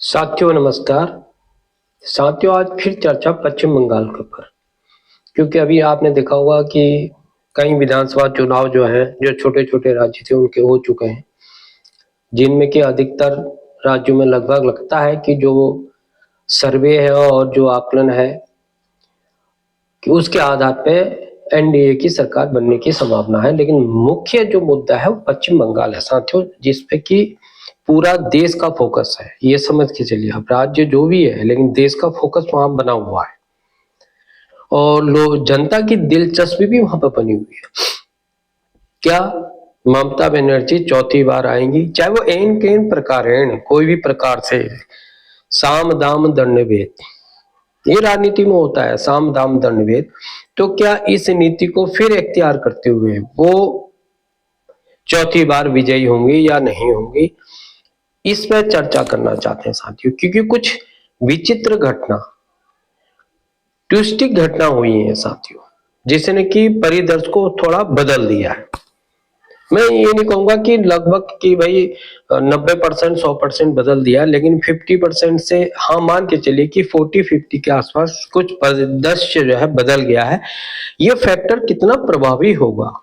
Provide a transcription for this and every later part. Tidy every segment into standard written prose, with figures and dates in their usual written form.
साथियों नमस्कार। साथियों आज फिर चर्चा पश्चिम बंगाल के ऊपर, क्योंकि अभी आपने देखा होगा कि कई विधानसभा चुनाव जो हैं, जो छोटे छोटे राज्य थे उनके हो चुके हैं, जिनमें कि अधिकतर राज्यों में लगभग लगता है कि जो सर्वे है और जो आकलन है कि उसके आधार पे एनडीए की सरकार बनने की संभावना है। लेकिन मुख्य जो मुद्दा है वो पश्चिम बंगाल है साथियों, जिसपे कि पूरा देश का फोकस है। ये समझ के चलिए, अब राज्य जो भी है लेकिन देश का फोकस वहां बना हुआ है और लोग जनता की दिलचस्पी भी वहां पर बनी हुई है। क्या ममता बनर्जी चौथी बार आएंगी, चाहे वो एन केन प्रकार है, कोई भी प्रकार से, साम दाम दंड भेद, ये राजनीति में होता है, साम दाम दंड भेद। तो क्या इस नीति को फिर इख्तियार करते हुए वो चौथी बार विजयी होंगी या नहीं होंगी, इस पर चर्चा करना चाहते हैं साथियों। क्योंकि कुछ विचित्र घटना, ट्विस्टिक घटना हुई है साथियों, जिसने कि परिदृश्य को थोड़ा बदल दिया है। मैं ये नहीं कहूंगा कि लगभग कि भाई 90% 100% बदल दिया, लेकिन 50% से हाँ मान के चलिए कि 40-50 के आसपास कुछ परिदृश्य जो है बदल गया है। ये फैक्टर कितना प्रभावी होगा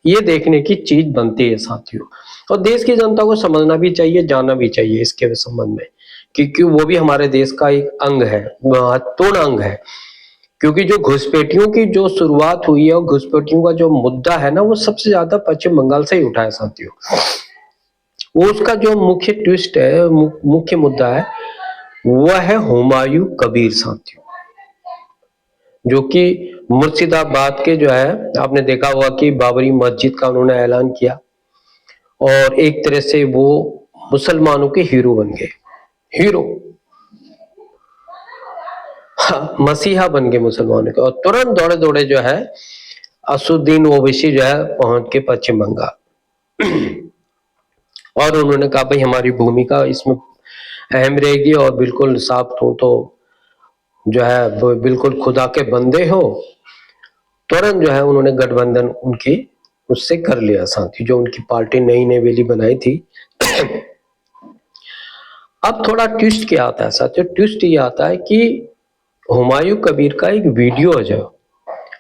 ये देखने की चीज बनती है साथियों, और देश की जनता को समझना भी चाहिए, जानना भी चाहिए इसके संबंध में, क्योंकि वो भी हमारे देश का एक अंग है, महत्वपूर्ण अंग है। क्योंकि जो घुसपैठियों की जो शुरुआत हुई है और घुसपैठियों का जो मुद्दा है ना, वो सबसे ज्यादा पश्चिम बंगाल से ही उठा है साथियों। वो उसका जो मुख्य ट्विस्ट है, मुख्य मुद्दा है, वह है हुमायूं कबीर साथियों, जो कि मुर्शिदाबाद के जो है, आपने देखा होगा कि बाबरी मस्जिद का उन्होंने ऐलान किया और एक तरह से वो मुसलमानों के हीरो बन गए। हीरो, हाँ, मसीहा बन गए मुसलमानों के। और तुरंत दौड़े दौड़े जो है असुद्दीन ओवैसी जो है पहुंच के पश्चिम बंगाल और उन्होंने कहा भाई हमारी भूमिका इसमें अहम रहेगी और बिल्कुल साफ तो जो है बिल्कुल खुदा के बंदे हो। तुरंत जो है उन्होंने गठबंधन उनकी उससे कर लिया साथी, जो उनकी पार्टी नई नवेली बनाई थी। अब थोड़ा ट्विस्ट क्या आता है साथियों, ट्विस्ट ये आता है कि हुमायूं कबीर का एक वीडियो है, जो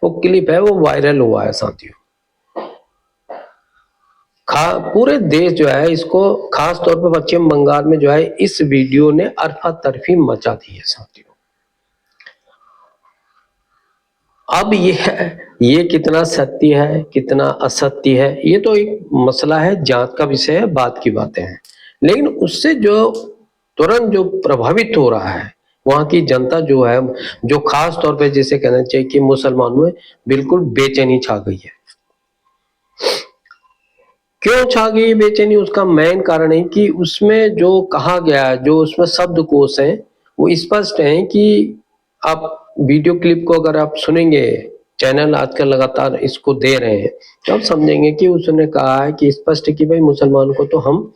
वो क्लिप है, वो वायरल हुआ है साथियों। पूरे देश जो है इसको, खास तौर पे पश्चिम बंगाल में जो है इस वीडियो ने अरफा तरफी मचा दी है साथियों। अब ये कितना सत्य है कितना असत्य है, ये तो एक मसला है, जांच का विषय है, बात की बातें हैं। लेकिन उससे जो तुरंत जो प्रभावित हो रहा है वहां की जनता जो है, जो खास तौर पे जिसे कहना चाहिए कि मुसलमानों में बिल्कुल बेचैनी छा गई है। क्यों छा गई बेचैनी, उसका मेन कारण है कि उसमें जो कहा गया है, जो उसमें शब्दकोश है, वो स्पष्ट है कि आप वीडियो क्लिप को अगर आप सुनेंगे, चैनल आजकल लगातार इसको दे रहे हैं, तो आप समझेंगे कि उसने कहा है कि स्पष्ट है कि भाई मुसलमानों को तो हम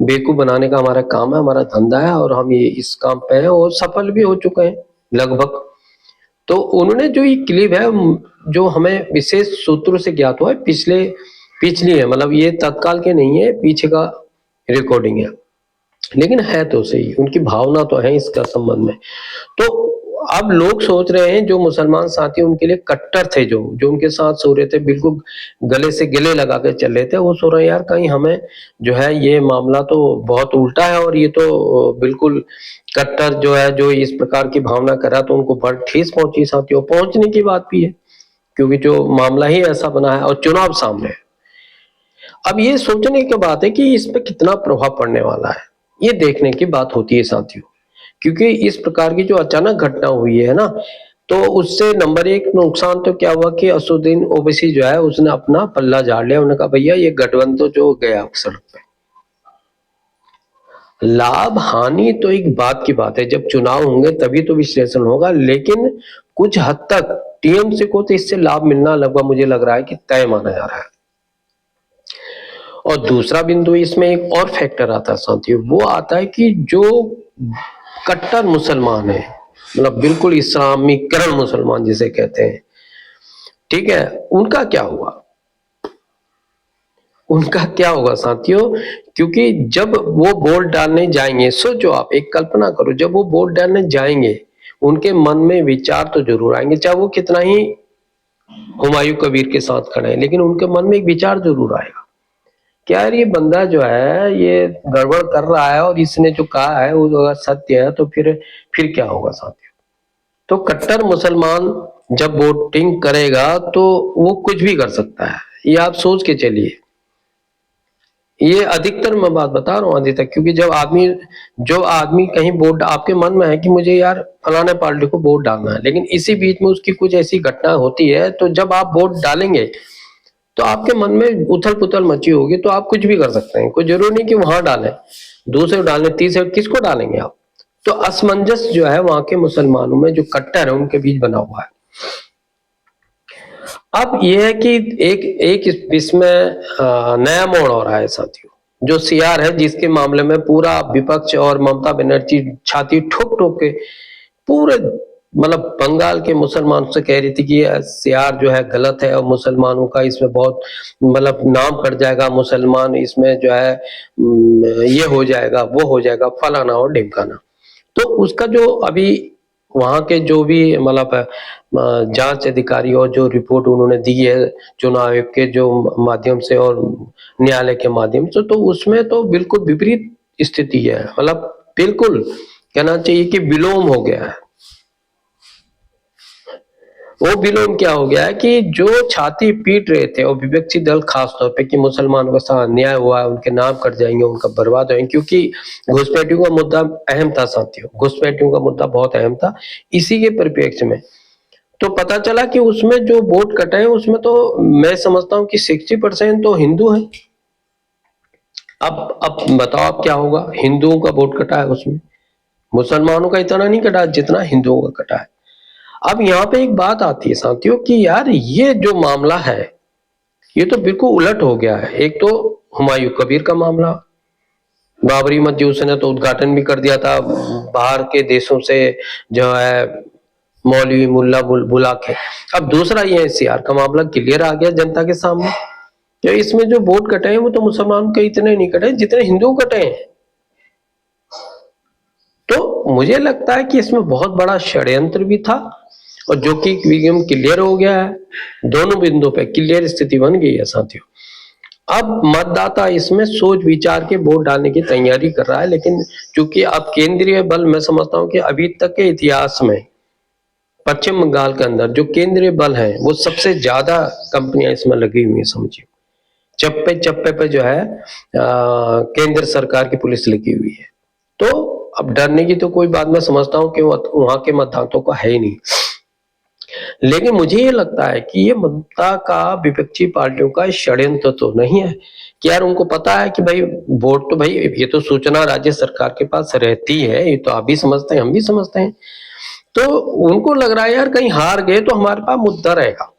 बेवकूफ बनाने का हमारा काम है, हमारा धंधा है और हम ये इस काम पे हैं और सफल भी हो चुके हैं लगभग। तो उन्होंने जो ये क्लिप है, जो हमें विशेष सूत्रों से ज्ञात हुआ है, पिछली है, मतलब ये तत्काल के नहीं है, पीछे का रिकॉर्डिंग है, लेकिन है तो सही, उनकी भावना तो है इसका संबंध में। तो अब लोग सोच रहे हैं, जो मुसलमान साथी उनके लिए कट्टर थे, जो उनके साथ सो रहे थे, बिल्कुल गले से गले लगा के चल रहे थे, वो सो रहे हैं यार कहीं हमें जो है ये मामला तो बहुत उल्टा है और ये तो बिल्कुल कट्टर जो है, जो इस प्रकार की भावना करा, तो उनको बड़ ठेस पहुंची साथियों। पहुंचने की बात भी है, क्योंकि जो मामला ही ऐसा बना है और चुनाव सामने है। अब ये सोचने की बात है कि इस पे कितना प्रभाव पड़ने वाला है, ये देखने की बात होती है साथियों। क्योंकि इस प्रकार की जो अचानक घटना हुई है ना, तो उससे नंबर एक नुकसान तो क्या हुआ कि असुद्दीन ओवैसी जो है उसने अपना पल्ला झाड़ लिया। उन्होंने कहा भैया ये गठबंधन तो जो गया सड़क पे। लाभ हानि तो एक बात की बात है, जब चुनाव होंगे तभी तो विश्लेषण होगा, लेकिन कुछ हद तक टीएमसी को तो इससे लाभ मिलना लगभग मुझे लग रहा है कि तय माना जा रहा है। और दूसरा बिंदु इसमें एक और फैक्टर आता है साथियों, वो आता है कि जो कट्टर मुसलमान है, मतलब बिल्कुल इस्लामीकरण मुसलमान जिसे कहते हैं, ठीक है, उनका क्या हुआ। उनका क्या होगा साथियों? क्योंकि जब वो वोट डालने जाएंगे, सोचो आप, एक कल्पना करो, जब वो वोट डालने जाएंगे उनके मन में विचार तो जरूर आएंगे, चाहे वो कितना ही हुमायूं कबीर के साथ खड़े हैं, लेकिन उनके मन में एक विचार जरूर आएगा कि यार ये बंदा जो है ये गड़बड़ कर रहा है, और इसने जो कहा है वो अगर सत्य है तो फिर क्या होगा साथियों? तो कट्टर मुसलमान जब वोटिंग करेगा तो वो कुछ भी कर सकता है, ये आप सोच के चलिए। ये अधिकतर मैं बात बता रहा हूँ अधिकतर, क्योंकि जो आदमी कहीं वोट, आपके मन में है कि मुझे यार फलाने पार्टी को वोट डालना है, लेकिन इसी बीच में उसकी कुछ ऐसी घटना होती है, तो जब आप वोट डालेंगे तो आपके मन में उथल पुथल मची होगी, तो आप कुछ भी कर सकते हैं, कोई जरूरी नहीं कि वहां डालें, दूसरे डालें, तीसरे, किसको डालेंगे आप? तो असमंजस जो है वहां के मुसलमानों में, जो कट्टर है उनके बीच बना हुआ है। अब ये है कि एक इसमें नया मोड़ हो रहा है साथियों, जो सीआर है जिसके मामले में पूरा विपक्ष और ममता बनर्जी छाती ठोक ठोक के पूरे मतलब बंगाल के मुसलमान से कह रही थी कि सीआर जो है गलत है, और मुसलमानों का इसमें बहुत मतलब नाम कट जाएगा, मुसलमान इसमें जो है ये हो जाएगा, वो हो जाएगा, फलाना और ढिमकाना। तो उसका जो अभी वहां के जो भी मतलब जांच अधिकारी और जो रिपोर्ट उन्होंने दी है चुनाव आयोग के जो माध्यम से और न्यायालय के माध्यम से, तो उसमें तो बिल्कुल विपरीत स्थिति है, मतलब बिल्कुल कहना चाहिए कि विलोम हो गया है। वो विलोम क्या हो गया है कि जो छाती पीट रहे थे और विपक्षी दल खासतौर पे कि मुसलमानों के साथ अन्याय हुआ है, उनके नाम कट जाएंगे, उनका बर्बाद होंगे, क्योंकि घुसपैठियों का मुद्दा अहम था साथियों, घुसपैठियों का मुद्दा बहुत अहम था। इसी के परिप्रेक्ष्य में तो पता चला कि उसमें जो वोट कटे हैं उसमें तो मैं समझता हूँ कि 60% तो हिंदू है। अब बताओ आप क्या होगा? हिंदुओं का वोट कटा है उसमें, मुसलमानों का इतना नहीं कटा जितना हिंदुओं का कटा है। अब यहाँ पे एक बात आती है साथियों कि यार ये जो मामला है ये तो बिल्कुल उलट हो गया है। एक तो हुमायूं कबीर का मामला, बाबरी मस्जिद उसने तो उद्घाटन भी कर दिया था बाहर के देशों से जो है मौलवी मुल्ला बुला के। अब दूसरा ये सीआर का मामला क्लियर आ गया जनता के सामने, तो इसमें जो वोट कटे हैं वो तो मुसलमान के इतने नहीं कटे जितने हिंदू कटे हैं। तो मुझे लगता है कि इसमें बहुत बड़ा षड्यंत्र भी था, और जो कि एकदम क्लियर हो गया है, दोनों बिंदुओं पे क्लियर स्थिति बन गई है साथियों। अब मतदाता इसमें सोच विचार के वोट डालने की तैयारी कर रहा है, लेकिन चूंकि अब केंद्रीय बल, मैं समझता हूं कि अभी तक के इतिहास में पश्चिम बंगाल के अंदर जो केंद्रीय बल है वो सबसे ज्यादा कंपनियां इसमें लगी हुई है समझिए, चप्पे चप्पे पे जो है केंद्र सरकार की पुलिस लगी हुई है। तो अब डरने की तो कोई बात, मैं समझता हूँ कि वहां के मतदाताओं को है ही नहीं। लेकिन मुझे ये लगता है कि ये ममता का विपक्षी पार्टियों का षड्यंत्र तो नहीं है कि यार उनको पता है कि भाई वोट तो भाई ये तो सूचना राज्य सरकार के पास रहती है, ये तो आप भी समझते हैं, हम भी समझते हैं। तो उनको लग रहा है यार कहीं हार गए तो हमारे पास मुद्दा रहेगा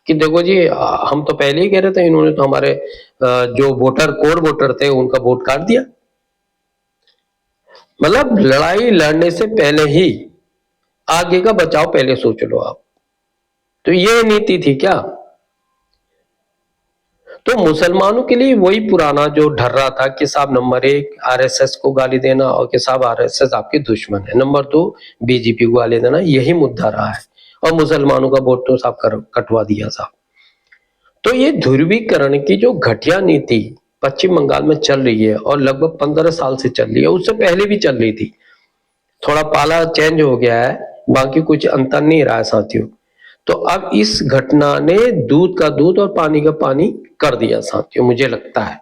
कि देखो जी हम तो पहले ही कह रहे थे, इन्होंने तो हमारे जो कोर वोटर थे उनका वोट काट दिया। मतलब लड़ाई लड़ने से पहले ही आगे का बचाव पहले सोच लो आप। तो ये नीति थी क्या? तो मुसलमानों के लिए वही पुराना जो ढर रहा था कि साहब नंबर 1 आरएसएस को गाली देना और कि साहब आरएसएस आपके दुश्मन है, नंबर 2 बीजेपी को गाली देना, यही मुद्दा रहा है, और मुसलमानों का वोट तो साहब कटवा दिया साहब। तो ये ध्रुवीकरण की जो घटिया नीति पश्चिम बंगाल में चल रही है और लगभग 15 साल से चल रही है, उससे पहले भी चल रही थी, थोड़ा पाला चेंज हो गया है, बाकी कुछ अंतर नहीं रहा है साथियों। तो अब इस घटना ने दूध का दूध और पानी का पानी कर दिया साथियों, मुझे लगता है।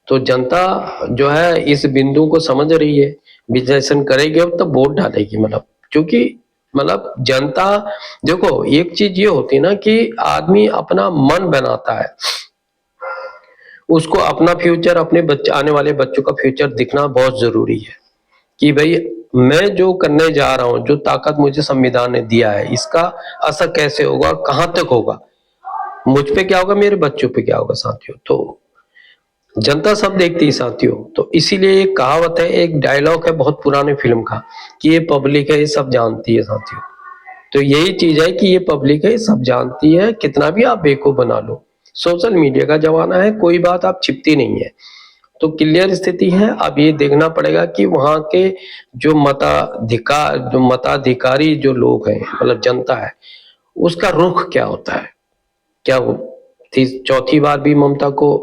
तो जनता जो है इस बिंदु को समझ रही है, विश्लेषण करेगी अब तब वोट डालेगी, मतलब क्योंकि मतलब जनता, देखो एक चीज ये होती है ना कि आदमी अपना मन बनाता है, उसको अपना फ्यूचर, अपने बच्चे, आने वाले बच्चों का फ्यूचर दिखना बहुत जरूरी है कि भाई मैं जो करने जा रहा हूं, जो ताकत मुझे संविधान ने दिया है, इसका असर कैसे होगा और कहां तक होगा, मुझ पे क्या होगा, मेरे बच्चों पे क्या होगा साथियों। तो जनता सब देखती है साथियों। तो इसीलिए एक कहावत है, एक डायलॉग है बहुत पुराने फिल्म का कि ये पब्लिक है, ये सब जानती है साथियों। तो यही चीज है कि ये पब्लिक है, ये सब जानती है, कितना भी आप बेवकूफ बना लो, सोशल मीडिया का ज़माना है, कोई बात आप छिपती नहीं है। तो क्लियर स्थिति है, अब ये देखना पड़ेगा कि वहाँ के जो मताधिकारी जो लोग हैं, मतलब जनता है, उसका रुख क्या होता है? क्या वो चौथी बार भी ममता को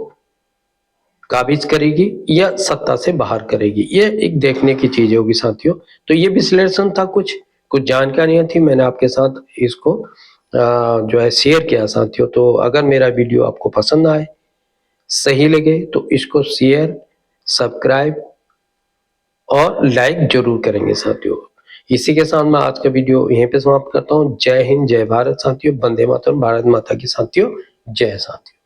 काबिज करेगी या सत्ता से बाहर करेगी? ये एक देखने की चीज़ होगी साथियों। तो ये विश्लेषण था, कुछ जानकारियाँ थी, मैंने आपके साथ इसको जो है शेयर किया साथियों। तो अगर मेरा वीडियो आपको पसंद आए, सही लगे तो इसको शेयर, सब्सक्राइब और लाइक ज़रूर करेंगे साथियों। इसी के साथ मैं आज का वीडियो यहीं पे समाप्त करता हूँ। जय हिंद, जय भारत साथियों, वंदे मातरम, भारत माता की साथियों, जय साथियों।